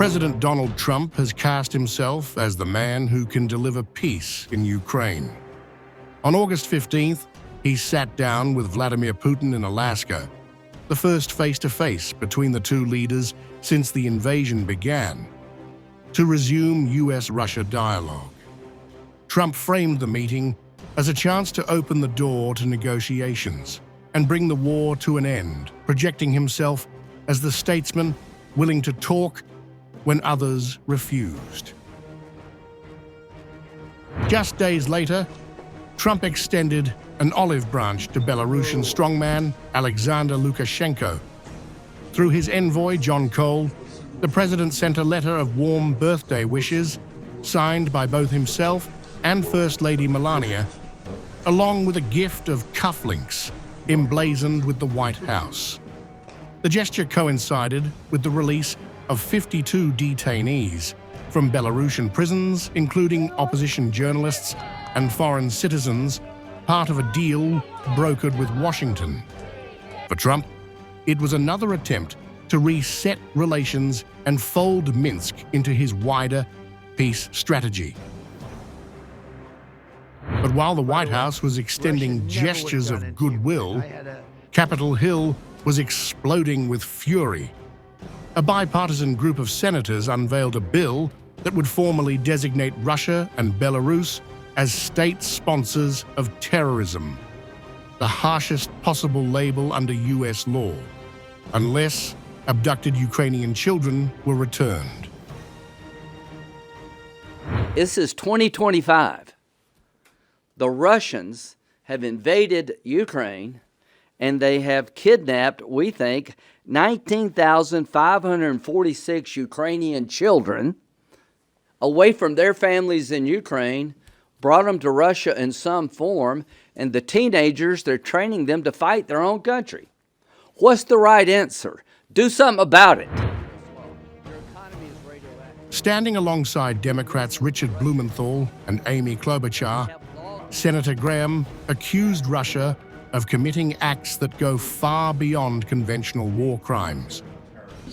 President Donald Trump has cast himself as the man who can deliver peace in Ukraine. On August 15th, he sat down with Vladimir Putin in Alaska, the first face-to-face between the two leaders since the invasion began, to resume US-Russia dialogue. Trump framed the meeting as a chance to open the door to negotiations and bring the war to an end, projecting himself as the statesman willing to talk when others refused. Just days later, Trump extended an olive branch to Belarusian strongman Alexander Lukashenko. Through his envoy, John Cole, the president sent a letter of warm birthday wishes, signed by both himself and First Lady Melania, along with a gift of cufflinks emblazoned with the White House. The gesture coincided with the release of 52 detainees from Belarusian prisons, including opposition journalists and foreign citizens, part of a deal brokered with Washington. For Trump, it was another attempt to reset relations and fold Minsk into his wider peace strategy. But while the White House was extending gestures of goodwill, Capitol Hill was exploding with fury. A bipartisan group of senators unveiled a bill that would formally designate Russia and Belarus as state sponsors of terrorism, the harshest possible label under US law, unless abducted Ukrainian children were returned. This is 2025. The Russians have invaded Ukraine, and they have kidnapped, we think, 19,546 Ukrainian children away from their families in Ukraine, brought them to Russia in some form, and the teenagers, they're training them to fight their own country. What's the right answer? Do something about it. Standing alongside Democrats Richard Blumenthal and Amy Klobuchar, Senator Graham accused Russia of committing acts that go far beyond conventional war crimes.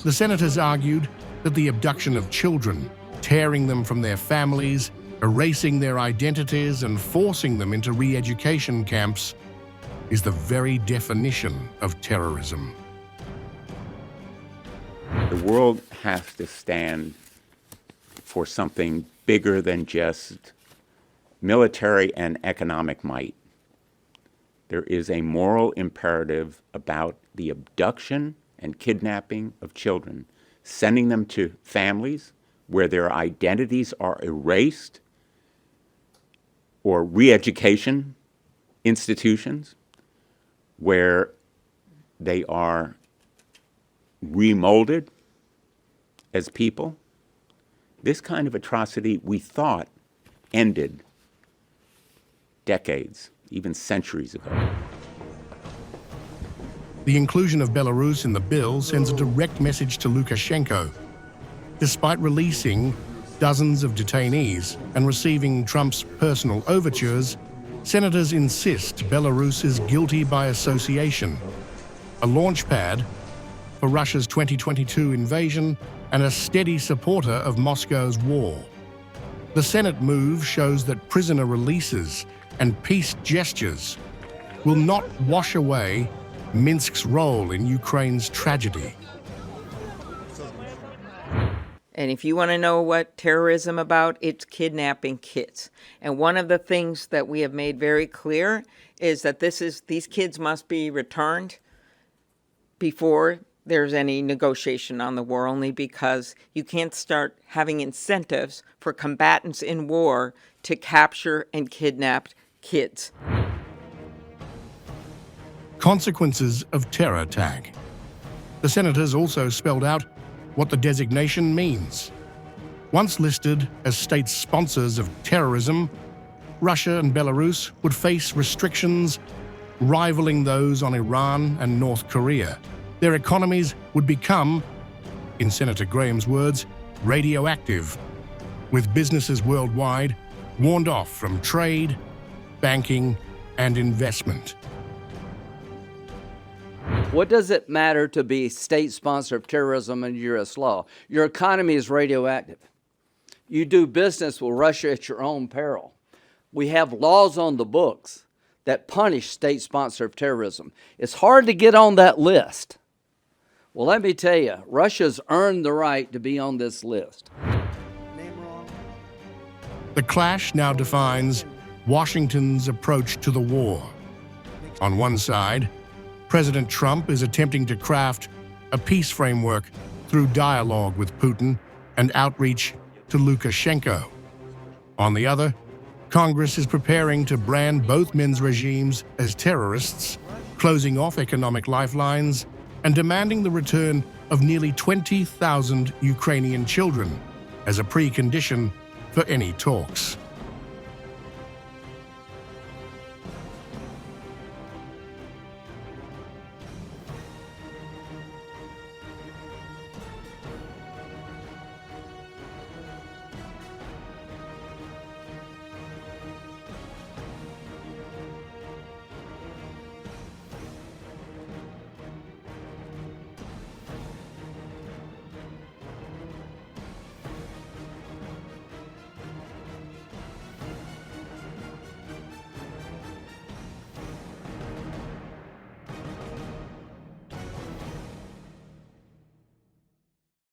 The senators argued that the abduction of children, tearing them from their families, erasing their identities and forcing them into re-education camps is the very definition of terrorism. The world has to stand for something bigger than just military and economic might. There is a moral imperative about the abduction and kidnapping of children, sending them to families where their identities are erased, or re-education institutions where they are remolded as people. This kind of atrocity we thought ended decades, even centuries ago. The inclusion of Belarus in the bill sends a direct message to Lukashenko. Despite releasing dozens of detainees and receiving Trump's personal overtures, senators insist Belarus is guilty by association, a launchpad for Russia's 2022 invasion and a steady supporter of Moscow's war. The Senate move shows that prisoner releases and peace gestures will not wash away Minsk's role in Ukraine's tragedy. And if you want to know what terrorism about, it's kidnapping kids. And one of the things that we have made very clear is that these kids must be returned before there's any negotiation on the war, only because you can't start having incentives for combatants in war to capture and kidnap kids. Consequences of terror tag. The senators also spelled out what the designation means. Once listed as state sponsors of terrorism, Russia and Belarus would face restrictions rivaling those on Iran and North Korea. Their economies would become, in Senator Graham's words, radioactive, with businesses worldwide warned off from trade, banking, and investment. What does it matter to be a state sponsor of terrorism under U.S. law? Your economy is radioactive. You do business with Russia at your own peril. We have laws on the books that punish state sponsor of terrorism. It's hard to get on that list. Well, let me tell you, Russia's earned the right to be on this list. The clash now defines Washington's approach to the war. On one side, President Trump is attempting to craft a peace framework through dialogue with Putin and outreach to Lukashenko. On the other, Congress is preparing to brand both men's regimes as terrorists, closing off economic lifelines, and demanding the return of nearly 20,000 Ukrainian children as a precondition for any talks.